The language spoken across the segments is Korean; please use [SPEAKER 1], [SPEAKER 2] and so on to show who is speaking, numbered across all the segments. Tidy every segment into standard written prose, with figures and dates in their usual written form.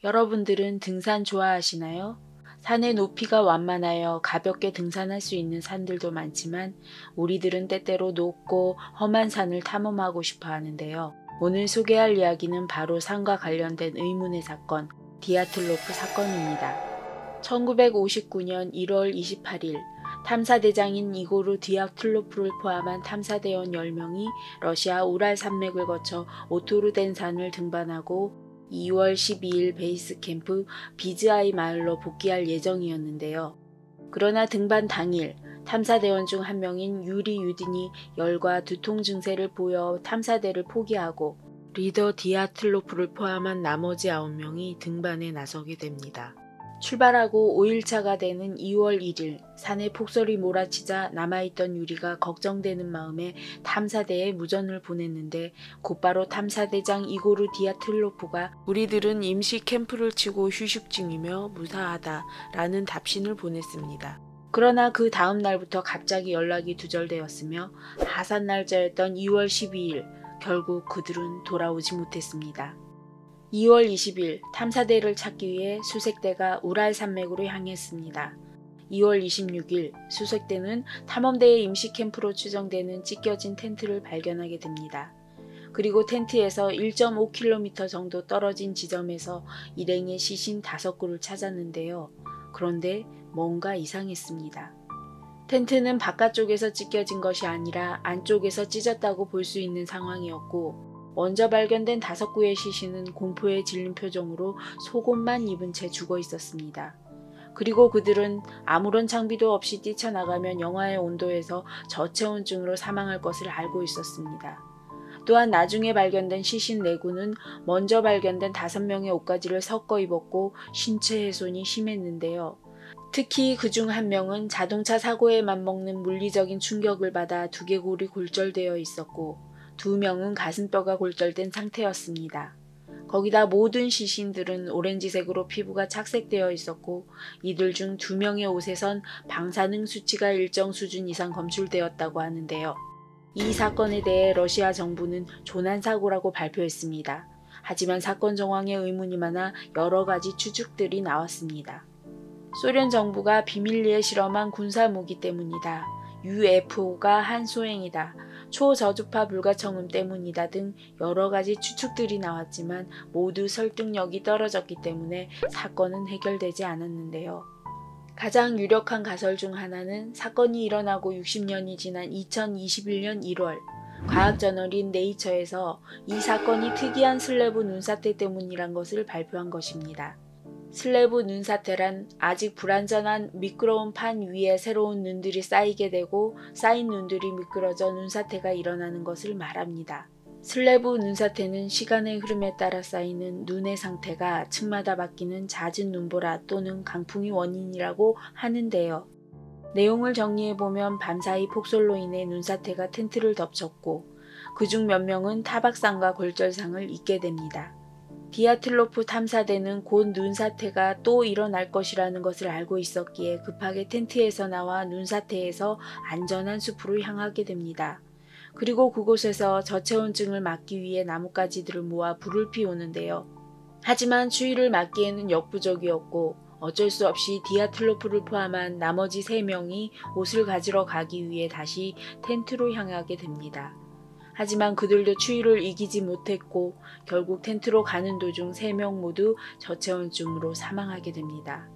[SPEAKER 1] 여러분들은 등산 좋아하시나요? 산의 높이가 완만하여 가볍게 등산할 수 있는 산들도 많지만 우리들은 때때로 높고 험한 산을 탐험하고 싶어 하는데요. 오늘 소개할 이야기는 바로 산과 관련된 의문의 사건, 디아틀로프 사건입니다. 1959년 1월 28일 탐사대장인 이고르 디아틀로프를 포함한 탐사대원 10명이 러시아 우랄 산맥을 거쳐 오토르덴 산을 등반하고 2월 12일 베이스 캠프 비즈아이 마을로 복귀할 예정이었는데요. 그러나 등반 당일 탐사대원 중 한 명인 유리 유딘이 열과 두통 증세를 보여 탐사대를 포기하고 리더 디아틀로프를 포함한 나머지 9명이 등반에 나서게 됩니다. 출발하고 5일차가 되는 2월 1일 산에 폭설이 몰아치자 남아있던 유리가 걱정되는 마음에 탐사대에 무전을 보냈는데 곧바로 탐사대장 이고르 디아틀로프가 우리들은 임시 캠프를 치고 휴식 중이며 무사하다 라는 답신을 보냈습니다. 그러나 그 다음 날부터 갑자기 연락이 두절되었으며 하산 날짜였던 2월 12일 결국 그들은 돌아오지 못했습니다. 2월 20일 탐사대를 찾기 위해 수색대가 우랄 산맥으로 향했습니다. 2월 26일 수색대는 탐험대의 임시 캠프로 추정되는 찢겨진 텐트를 발견하게 됩니다. 그리고 텐트에서 1.5km 정도 떨어진 지점에서 일행의 시신 5구를 찾았는데요. 그런데 뭔가 이상했습니다. 텐트는 바깥쪽에서 찢겨진 것이 아니라 안쪽에서 찢었다고 볼 수 있는 상황이었고 먼저 발견된 5구의 시신은 공포에 질린 표정으로 속옷만 입은 채 죽어 있었습니다. 그리고 그들은 아무런 장비도 없이 뛰쳐나가면 영하의 온도에서 저체온증으로 사망할 것을 알고 있었습니다. 또한 나중에 발견된 시신 4구는 먼저 발견된 5명의 옷가지를 섞어 입었고 신체 훼손이 심했는데요. 특히 그중 한 명은 자동차 사고에 맞먹는 물리적인 충격을 받아 두개골이 골절되어 있었고 2명은 가슴뼈가 골절된 상태였습니다. 거기다 모든 시신들은 오렌지색으로 피부가 착색되어 있었고 이들 중 2명의 옷에선 방사능 수치가 일정 수준 이상 검출되었다고 하는데요. 이 사건에 대해 러시아 정부는 조난사고라고 발표했습니다. 하지만 사건 정황에 의문이 많아 여러 가지 추측들이 나왔습니다. 소련 정부가 비밀리에 실험한 군사무기 때문이다. UFO가 한 소행이다. 초저주파 불가청음 때문이다 등 여러 가지 추측들이 나왔지만 모두 설득력이 떨어졌기 때문에 사건은 해결되지 않았는데요. 가장 유력한 가설 중 하나는 사건이 일어나고 60년이 지난 2021년 1월 과학저널인 네이처에서 이 사건이 특이한 슬래브 눈사태 때문이란 것을 발표한 것입니다. 슬래브 눈사태란 아직 불완전한 미끄러운 판 위에 새로운 눈들이 쌓이게 되고 쌓인 눈들이 미끄러져 눈사태가 일어나는 것을 말합니다. 슬래브 눈사태는 시간의 흐름에 따라 쌓이는 눈의 상태가 층마다 바뀌는 잦은 눈보라 또는 강풍이 원인이라고 하는데요. 내용을 정리해보면 밤사이 폭설로 인해 눈사태가 텐트를 덮쳤고 그중 몇 명은 타박상과 골절상을 입게 됩니다. 디아틀로프 탐사대는 곧 눈사태가 또 일어날 것이라는 것을 알고 있었기에 급하게 텐트에서 나와 눈사태에서 안전한 숲으로 향하게 됩니다. 그리고 그곳에서 저체온증을 막기 위해 나뭇가지들을 모아 불을 피우는데요. 하지만 추위를 막기에는 역부족이었고 어쩔 수 없이 디아틀로프를 포함한 나머지 3명이 옷을 가지러 가기 위해 다시 텐트로 향하게 됩니다. 하지만 그들도 추위를 이기지 못했고 결국 텐트로 가는 도중 3명 모두 저체온증으로 사망하게 됩니다.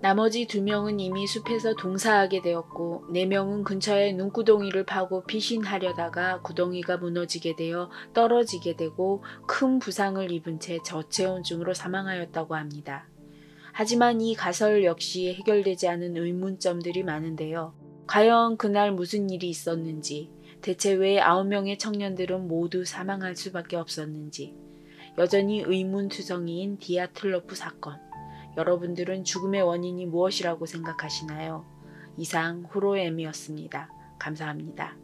[SPEAKER 1] 나머지 2명은 이미 숲에서 동사하게 되었고 4명은 근처에 눈구덩이를 파고 피신하려다가 구덩이가 무너지게 되어 떨어지게 되고 큰 부상을 입은 채 저체온증으로 사망하였다고 합니다. 하지만 이 가설 역시 해결되지 않은 의문점들이 많은데요. 과연 그날 무슨 일이 있었는지 대체 왜 9명의 청년들은 모두 사망할 수밖에 없었는지 여전히 의문투성이인 디아틀로프 사건. 여러분들은 죽음의 원인이 무엇이라고 생각하시나요? 이상 호로엠이었습니다. 감사합니다.